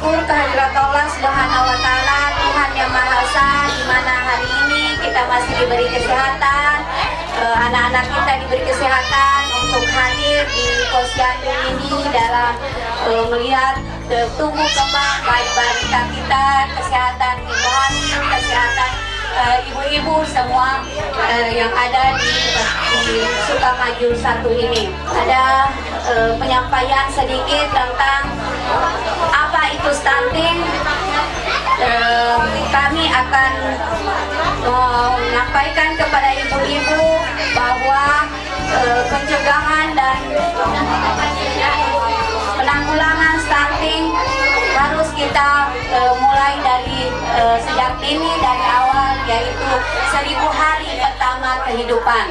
bersyukur kehadirat Allah Subhanahu wa Ta'ala, Tuhan yang Maha Esa, di mana hari ini kita masih diberi kesehatan, anak-anak kita diberi kesehatan untuk hadir di Posyandu ini dalam melihat tumbuh kembang baik balita kita, kesehatan ibu hamil, kesehatan ibu-ibu semua yang ada di Sukamaju 1 ini. Ada penyampaian sedikit tentang apa itu stunting. Kami akan menyampaikan kepada ibu-ibu bahwa pencegahan dan penanggulangan stunting harus kita mulai dari sejak dini, dari awal, yaitu 1000 hari pertama kehidupan.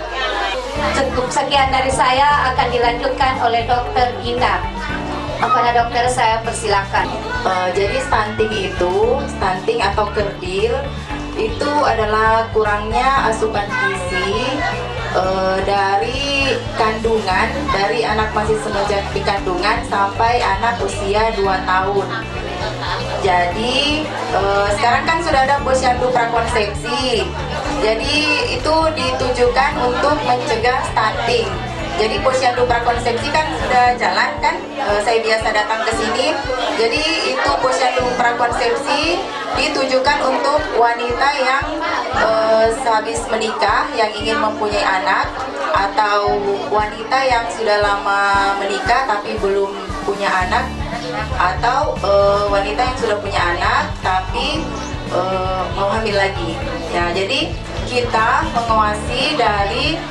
Cukup sekian dari saya, akan dilanjutkan oleh Dokter Indah. Kepada dokter saya persilakan. Jadi stunting atau kerdil itu adalah kurangnya asupan gizi dari kandungan, dari anak masih semenjak di kandungan sampai anak usia 2 tahun. Jadi sekarang kan sudah ada posyandu prakonsepsi. Jadi itu ditujukan untuk mencegah stunting. Jadi posyandu prakonsepsi kan sudah jalan kan, saya biasa datang ke sini. Jadi itu posyandu prakonsepsi ditujukan untuk wanita yang sehabis menikah yang ingin mempunyai anak, atau wanita yang sudah lama menikah tapi belum punya anak, atau wanita yang sudah punya anak tapi mau hamil lagi. Ya, jadi kita mengawasi dari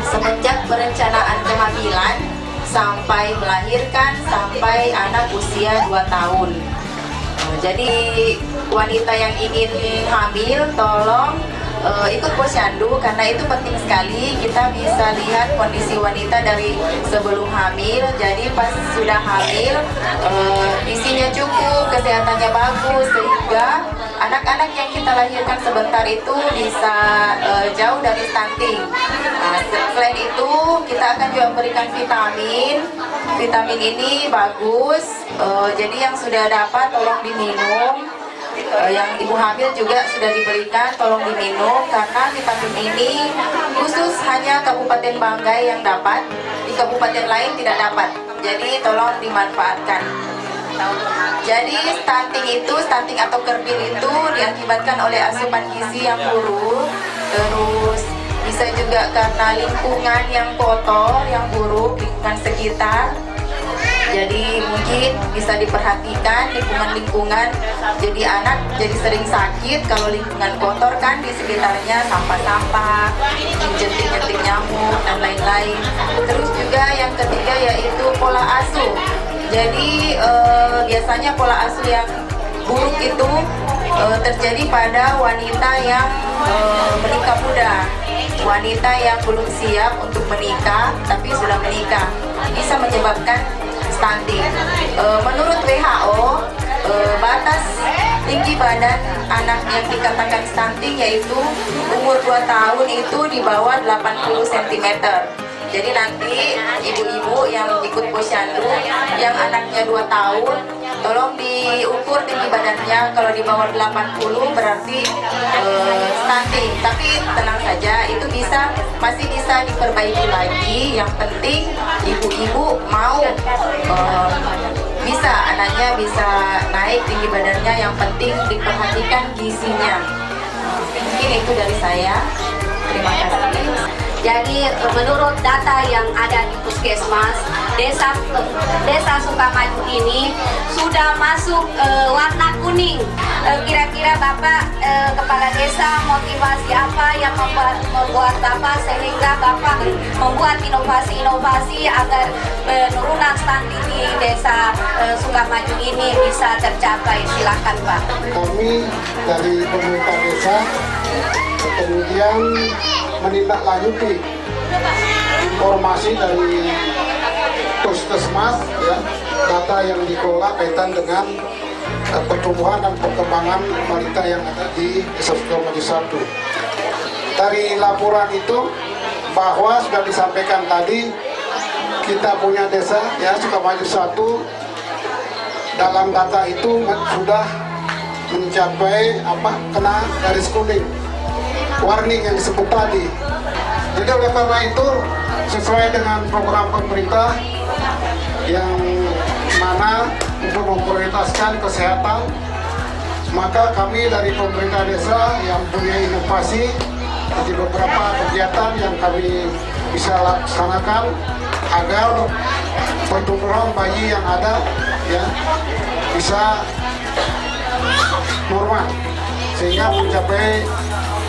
semenjak perencanaan kehamilan sampai melahirkan, sampai anak usia 2 tahun. Jadi wanita yang ingin hamil tolong ikut posyandu, karena itu penting sekali. Kita bisa lihat kondisi wanita dari sebelum hamil. Jadi pas sudah hamil isinya cukup, kesehatannya bagus, sehingga anak-anak yang kita lahirkan sebentar itu bisa jauh dari stunting. Nah, selain itu kita akan juga memberikan vitamin. Vitamin ini bagus, jadi yang sudah dapat tolong diminum. Yang ibu hamil juga sudah diberikan, tolong diminum, karena vitamin ini khusus hanya Kabupaten Banggai yang dapat, di kabupaten lain tidak dapat. Jadi tolong dimanfaatkan. Jadi stunting atau kerdil itu diakibatkan oleh asupan gizi yang buruk, terus bisa juga karena lingkungan yang kotor, yang buruk, lingkungan sekitar. Jadi mungkin bisa diperhatikan lingkungan. Jadi anak jadi sering sakit kalau lingkungan kotor kan, di sekitarnya sampah-sampah, jentik-jentik nyamuk dan lain-lain. Terus juga yang ketiga yaitu pola asuh. Jadi biasanya pola asuh yang buruk itu terjadi pada wanita yang menikah muda, wanita yang belum siap untuk menikah tapi sudah menikah, bisa menyebabkan stunting. Menurut WHO, batas tinggi badan anak yang dikatakan stunting yaitu umur 2 tahun itu di bawah 80 cm. Jadi nanti ibu-ibu yang ikut posyandu yang anaknya 2 tahun, tolong diukur tinggi badannya. Kalau di bawah 80 berarti stunting. Tapi tenang saja, itu masih bisa diperbaiki lagi. Yang penting ibu-ibu mau bisa anaknya bisa naik tinggi badannya. Yang penting diperhatikan gizinya. Mungkin itu dari saya. Terima kasih. Jadi menurut data yang ada di Puskesmas, desa Sukamaju ini sudah masuk warna kuning. Kira-kira Bapak Kepala Desa, motivasi apa yang membuat Bapak sehingga Bapak membuat inovasi-inovasi agar penurunan stunting di desa Sukamaju ini bisa tercapai? Silakan Pak. Kami dari pemerintah desa kemudian menindaklanjuti informasi dari Puskesmas, ya, data yang dikelola kaitan dengan pertumbuhan dan perkembangan balita yang ada di Desa Sukamaju 1. Dari laporan itu bahwa sudah disampaikan tadi, kita punya desa ya Sukamaju 1 dalam data itu sudah mencapai kena garis kuning, warning yang disebut tadi. Jadi oleh karena itu sesuai dengan program pemerintah yang mana untuk memprioritaskan kesehatan, maka kami dari pemerintah desa yang punya inovasi di beberapa kegiatan yang kami bisa laksanakan agar pertumbuhan bayi yang ada ya bisa normal sehingga mencapai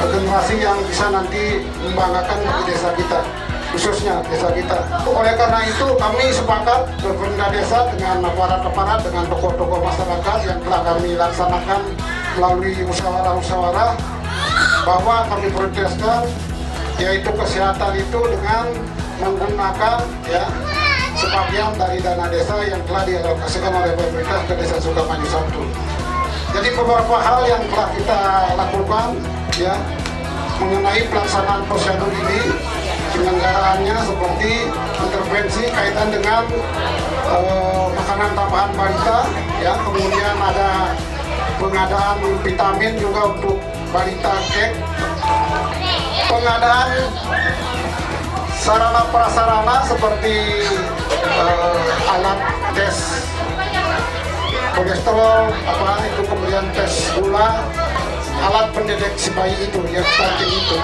generasi yang bisa nanti membanggakan bagi desa kita, khususnya desa kita. Oleh karena itu kami sepakat pemerintah desa dengan aparat-aparat, dengan tokoh-tokoh masyarakat yang telah kami laksanakan melalui musyawarah-musyawarah bahwa kami prioritaskan yaitu kesehatan itu dengan menggunakan ya sebagian dari dana desa yang telah dialokasikan oleh pemerintah ke Desa Sukamaju 1. Jadi beberapa hal yang telah kita lakukan ya mengenai pelaksanaan posyandu ini, penyelenggaraannya seperti intervensi kaitan dengan makanan tambahan balita ya, kemudian ada pengadaan vitamin juga untuk balita kek, pengadaan sarana prasarana seperti alat tes kolesterol, itu kemudian tes gula, alat pendeteksi bayi itu yang stunting itu.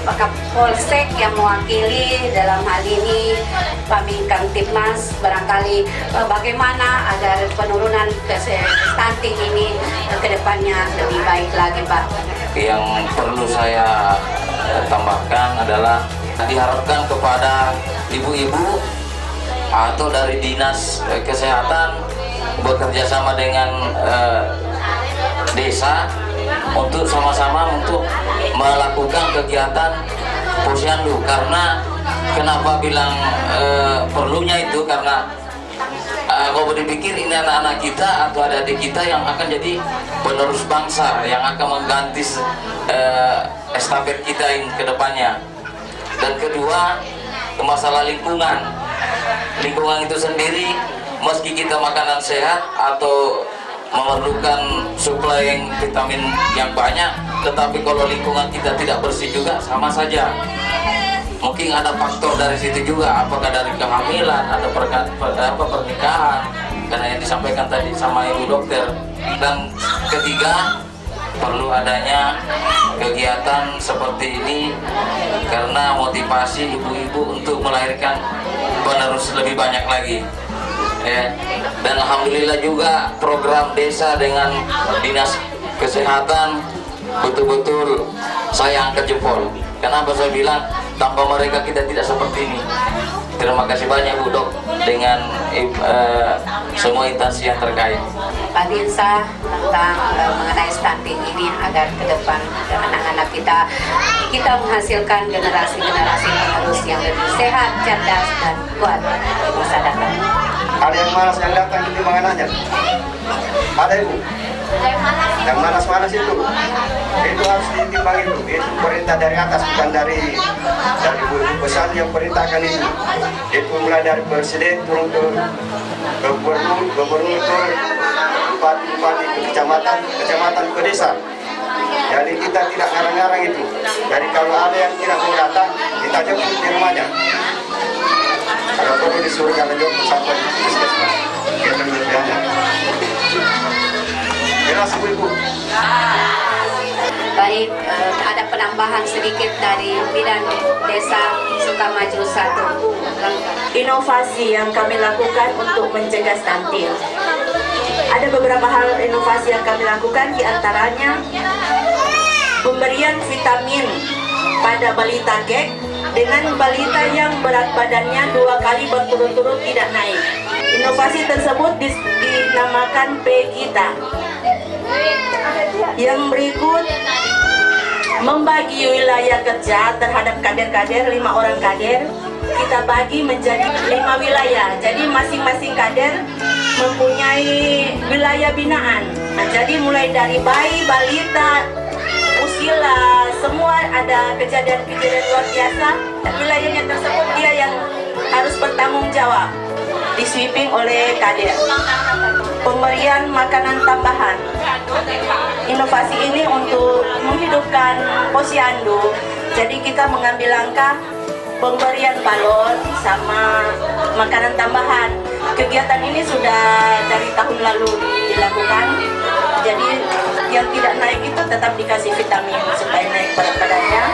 Pak Kapolsek yang mewakili dalam hal ini Pak Bintang Tipmas, barangkali bagaimana agar penurunan stunting ini ke depannya lebih baik lagi, Pak? Yang perlu saya tambahkan adalah diharapkan kepada ibu-ibu atau dari dinas kesehatan bekerja sama dengan desa untuk sama-sama untuk melakukan kegiatan posyandu. Karena kenapa bilang perlunya itu karena kalau dipikir ini anak-anak kita atau adik-adik kita yang akan jadi penerus bangsa, yang akan mengganti estafet kita ini ke depannya. Dan kedua, masalah lingkungan. Lingkungan itu sendiri, meski kita makanan sehat atau memerlukan suplai vitamin yang banyak, tetapi kalau lingkungan kita tidak bersih juga sama saja. Mungkin ada faktor dari situ juga, apakah dari kehamilan, ada pernikahan, karena yang disampaikan tadi sama ibu dokter. Dan ketiga, perlu adanya kegiatan seperti ini karena motivasi ibu-ibu untuk melahirkan penerus lebih banyak lagi. Ya. Dan alhamdulillah juga program desa dengan dinas kesehatan betul-betul saya angkat jempol. Kenapa saya bilang tanpa mereka kita tidak seperti ini. Terima kasih banyak Bu Dok dengan semua instansi yang terkait. Pak Dinsa tentang mengenai stunting ini agar ke depan anak-anak kita menghasilkan generasi-generasi penerus yang lebih sehat, cerdas dan kuat di masa datang. Ada yang malas yang datang itu mengenanya. Ada ibu. Yang malas-malas itu harus ditimbang itu perintah dari atas, bukan dari ibu besar yang perintahkan itu. Itu mulai dari presiden turun ke gubernur ke bupati ke kecamatan ke desa. Jadi kita tidak ngarang-ngarang itu. Jadi kalau ada yang tidak mau datang, kita jemput di rumahnya. Kalau perlu disuruh kalau jemput sampai puskesmas. Kita menjadikannya. Jelas ibu. Baik, ada penambahan sedikit dari Bidan Desa Sukamaju 1. Inovasi yang kami lakukan untuk mencegah stunting. Ada beberapa hal inovasi yang kami lakukan, diantaranya pemberian vitamin pada balita kek dengan balita yang berat badannya 2 kali berturut-turut tidak naik. Inovasi tersebut dinamakan Pegita. Yang berikut, membagi wilayah kerja terhadap kader-kader, 5 orang kader kita bagi menjadi 5 wilayah. Jadi masing-masing kader mempunyai wilayah binaan. Nah, jadi mulai dari bayi, balita, usila, semua ada kejadian-kejadian luar biasa, dan wilayahnya tersebut dia yang harus bertanggung jawab, di sweeping oleh kader. pemberian makanan tambahan. Inovasi ini untuk menghidupkan posyandu. Jadi kita mengambil langkah pemberian balon sama makanan tambahan. Kegiatan ini sudah dari tahun lalu dilakukan. Jadi yang tidak naik itu tetap dikasih vitamin supaya naik berat badannya.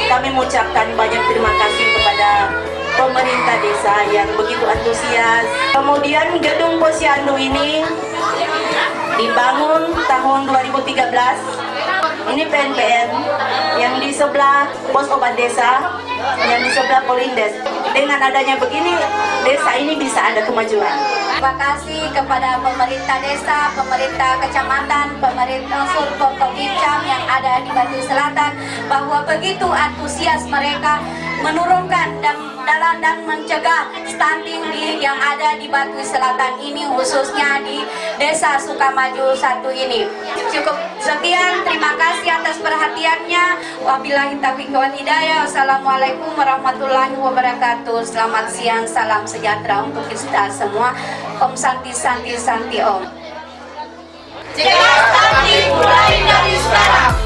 Kami mengucapkan banyak terima kasih kepada pemerintah desa yang begitu antusias. Kemudian gedung posyandu ini dibangun tahun 2013. Ini PNPN yang di sebelah pos obat desa, yang di sebelah Polindes. Dengan adanya begini, desa ini bisa ada kemajuan. Terima kasih kepada pemerintah desa, pemerintah kecamatan, pemerintah unsur Kokobicam yang ada di Batu Selatan, bahwa begitu antusias mereka menurunkan dan mencegah stunting yang ada di Batu Selatan ini, khususnya di Desa Sukamaju 1 ini. Cukup sekian, terima kasih atas perhatiannya. Wabillahi taufiq wal hidayah. Wassalamualaikum warahmatullahi wabarakatuh. Selamat siang, salam sejahtera untuk kita semua. Om Santi Santi Santi Om. Cegah stunting mulai dari sekarang.